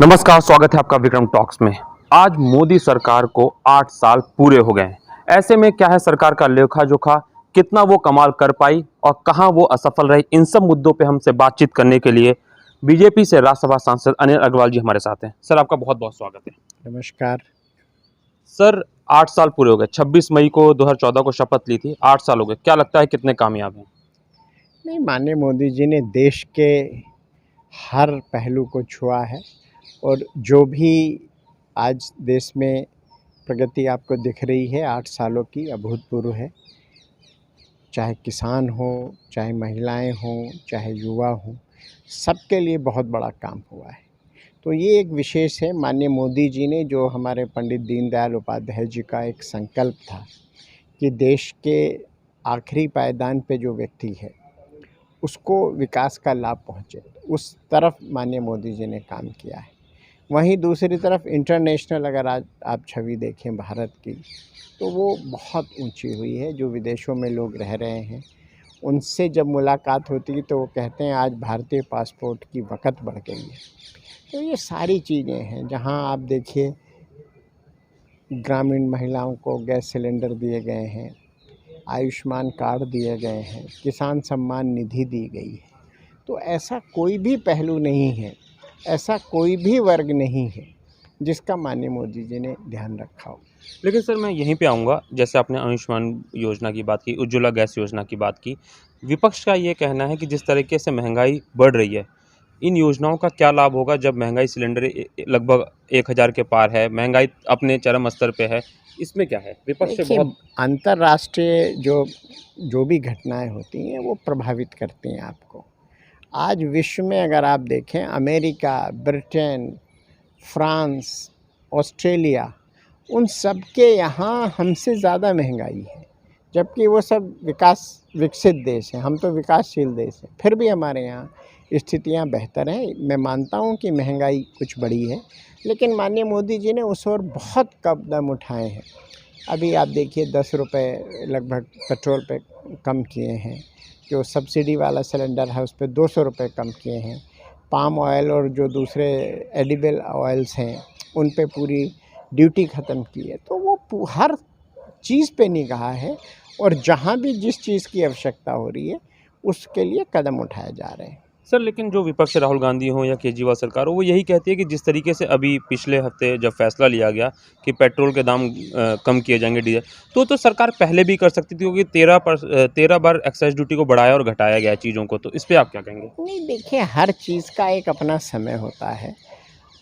नमस्कार, स्वागत है आपका विक्रम टॉक्स में। आज मोदी सरकार को 8 साल पूरे हो गए हैं। ऐसे में क्या है सरकार का लेखा जोखा, कितना वो कमाल कर पाई और कहां वो असफल रही, इन सब मुद्दों पे हमसे बातचीत करने के लिए बीजेपी से राज्यसभा सांसद अनिल अग्रवाल जी हमारे साथ हैं। सर, आपका बहुत बहुत स्वागत है। नमस्कार। सर, 8 साल पूरे हो गए। 26 मई को 2014 को शपथ ली थी, 8 साल हो गए। क्या लगता है कितने कामयाब हैं? नहीं, माननीय मोदी जी ने देश के हर पहलू को छुआ है और जो भी आज देश में प्रगति आपको दिख रही है 8 सालों की, अभूतपूर्व है। चाहे किसान हो, चाहे महिलाएं हों, चाहे युवा हों, सबके लिए बहुत बड़ा काम हुआ है। तो ये एक विशेष है माननीय मोदी जी ने, जो हमारे पंडित दीनदयाल उपाध्याय जी का एक संकल्प था कि देश के आखिरी पायदान पे जो व्यक्ति है उसको विकास का लाभ पहुँचे, उस तरफ माननीय मोदी जी ने काम किया है। वहीं दूसरी तरफ इंटरनेशनल अगर आज आप छवि देखें भारत की, तो वो बहुत ऊंची हुई है। जो विदेशों में लोग रह रहे हैं उनसे जब मुलाकात होती है तो वो कहते हैं आज भारतीय पासपोर्ट की वक़्त बढ़ गई है। तो ये सारी चीज़ें हैं। जहां आप देखिए, ग्रामीण महिलाओं को गैस सिलेंडर दिए गए हैं, आयुष्मान कार्ड दिए गए हैं, किसान सम्मान निधि दी गई है। तो ऐसा कोई भी पहलू नहीं है, ऐसा कोई भी वर्ग नहीं है जिसका माननीय मोदी जी ने ध्यान रखा हो। लेकिन सर, मैं यहीं पे आऊँगा। जैसे आपने आयुष्मान योजना की बात की, उज्ज्वला गैस योजना की बात की। विपक्ष का ये कहना है कि जिस तरीके से महंगाई बढ़ रही है, इन योजनाओं का क्या लाभ होगा जब महंगाई सिलेंडर लगभग 1000 के पार है, महंगाई अपने चरम स्तर पे है। इसमें क्या है? विपक्ष से देखिए, बहुत अंतर्राष्ट्रीय जो भी घटनाएं होती हैं वो प्रभावित करती हैं आपको। आज विश्व में अगर आप देखें, अमेरिका, ब्रिटेन, फ्रांस, ऑस्ट्रेलिया, उन सब के यहाँ हमसे ज़्यादा महंगाई है, जबकि वो सब विकसित देश हैं, हम तो विकासशील देश हैं। फिर भी हमारे यहाँ स्थितियाँ बेहतर हैं। मैं मानता हूँ कि महंगाई कुछ बढ़ी है, लेकिन माननीय मोदी जी ने उस ओर बहुत कदम उठाए हैं। अभी आप देखिए, 10 रुपये लगभग पेट्रोल पे कम किए हैं। जो सब्सिडी वाला सिलेंडर है उस पे 200 रुपये कम किए हैं। पाम ऑयल और जो दूसरे एडिबल ऑयल्स हैं उन पे पूरी ड्यूटी ख़त्म की है। तो वो हर चीज़ पे निगाह है और जहाँ भी जिस चीज़ की आवश्यकता हो रही है उसके लिए कदम उठाए जा रहे हैं। सर, लेकिन जो विपक्ष राहुल गांधी हो या केजरीवाल सरकार हो, वो यही कहती है कि जिस तरीके से अभी पिछले हफ्ते जब फैसला लिया गया कि पेट्रोल के दाम कम किए जाएंगे, डीजल, तो सरकार पहले भी कर सकती थी, क्योंकि 13 बार एक्साइज ड्यूटी को बढ़ाया और घटाया गया चीज़ों को। तो इस पर आप क्या कहेंगे? नहीं, देखिए, हर चीज़ का एक अपना समय होता है।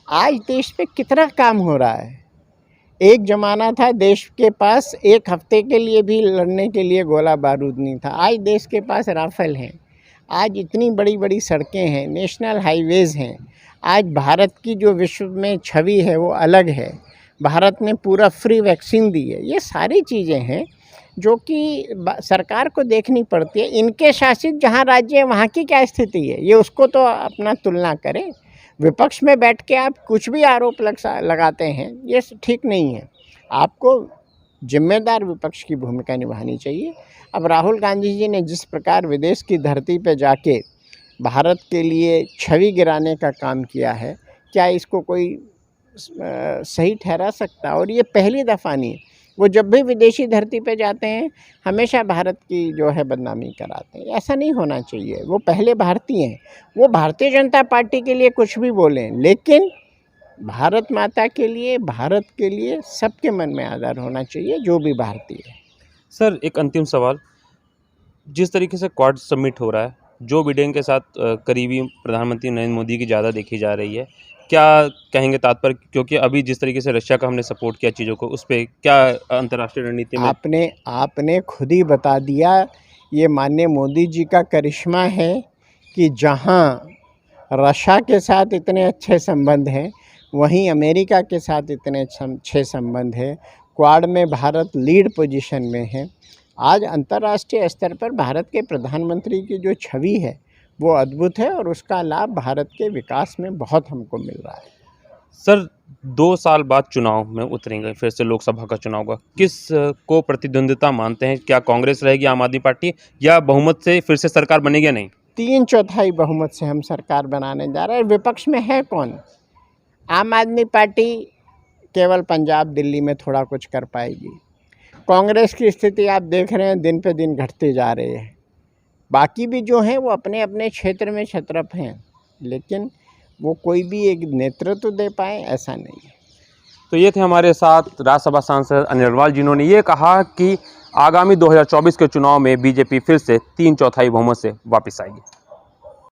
आज देश पे कितना काम हो रहा है। एक ज़माना था देश के पास एक हफ्ते के लिए भी लड़ने के लिए गोला बारूद नहीं था। आज देश के पास राफेल हैं, आज इतनी बड़ी बड़ी सड़कें हैं, नेशनल हाईवेज़ हैं। आज भारत की जो विश्व में छवि है वो अलग है। भारत ने पूरा फ्री वैक्सीन दी है। ये सारी चीज़ें हैं जो कि सरकार को देखनी पड़ती है। इनके शासित जहाँ राज्य है वहाँ की क्या स्थिति है, ये उसको तो अपना तुलना करें। विपक्ष में बैठ के आप कुछ भी आरोप लगाते हैं, ये ठीक नहीं है। आपको जिम्मेदार विपक्ष की भूमिका निभानी चाहिए। अब राहुल गांधी जी ने जिस प्रकार विदेश की धरती पर जाके भारत के लिए छवि गिराने का काम किया है, क्या इसको कोई सही ठहरा सकता? और ये पहली दफ़ा नहीं है। वो जब भी विदेशी धरती पे जाते हैं हमेशा भारत की जो है बदनामी कराते हैं। ऐसा नहीं होना चाहिए। वो पहले भारतीय हैं, वो भारतीय जनता पार्टी के लिए कुछ भी बोलें, लेकिन भारत माता के लिए, भारत के लिए सबके मन में आदर होना चाहिए, जो भी भारतीय है। सर, एक अंतिम सवाल। जिस तरीके से क्वाड समिट हो रहा है, जो बिडेन के साथ करीबी प्रधानमंत्री नरेंद्र मोदी की ज़्यादा देखी जा रही है, क्या कहेंगे तात्पर्य? क्योंकि अभी जिस तरीके से रशिया का हमने सपोर्ट किया चीज़ों को, उस पे क्या अंतर्राष्ट्रीय रणनीति में? आपने खुद ही बता दिया। ये माननीय मोदी जी का करिश्मा है कि जहाँ रशिया के साथ इतने अच्छे संबंध हैं, वहीं अमेरिका के साथ इतने अच्छे संबंध हैं। क्वाड में भारत लीड पोजीशन में है। आज अंतर्राष्ट्रीय स्तर पर भारत के प्रधानमंत्री की जो छवि है वो अद्भुत है और उसका लाभ भारत के विकास में बहुत हमको मिल रहा है। सर, 2 साल बाद चुनाव में उतरेंगे, फिर से लोकसभा का चुनाव होगा। किस को प्रतिद्वंदिता मानते हैं? क्या कांग्रेस रहेगी, आम आदमी पार्टी, या बहुमत से फिर से सरकार बनेगी या नहीं? 3/4 बहुमत से हम सरकार बनाने जा रहे हैं। विपक्ष में है कौन? आम आदमी पार्टी केवल पंजाब दिल्ली में थोड़ा कुछ कर पाएगी। कांग्रेस की स्थिति आप देख रहे हैं, दिन पे दिन घटती जा रही है। बाकी भी जो हैं वो अपने अपने क्षेत्र में छत्रप हैं, लेकिन वो कोई भी एक नेतृत्व दे पाए ऐसा नहीं है। तो ये थे हमारे साथ राज्यसभा सांसद अनिल अग्रवाल, जिन्होंने ये कहा कि आगामी 2024 के चुनाव में बीजेपी फिर से 3/4 बहुमत से वापस आएगी।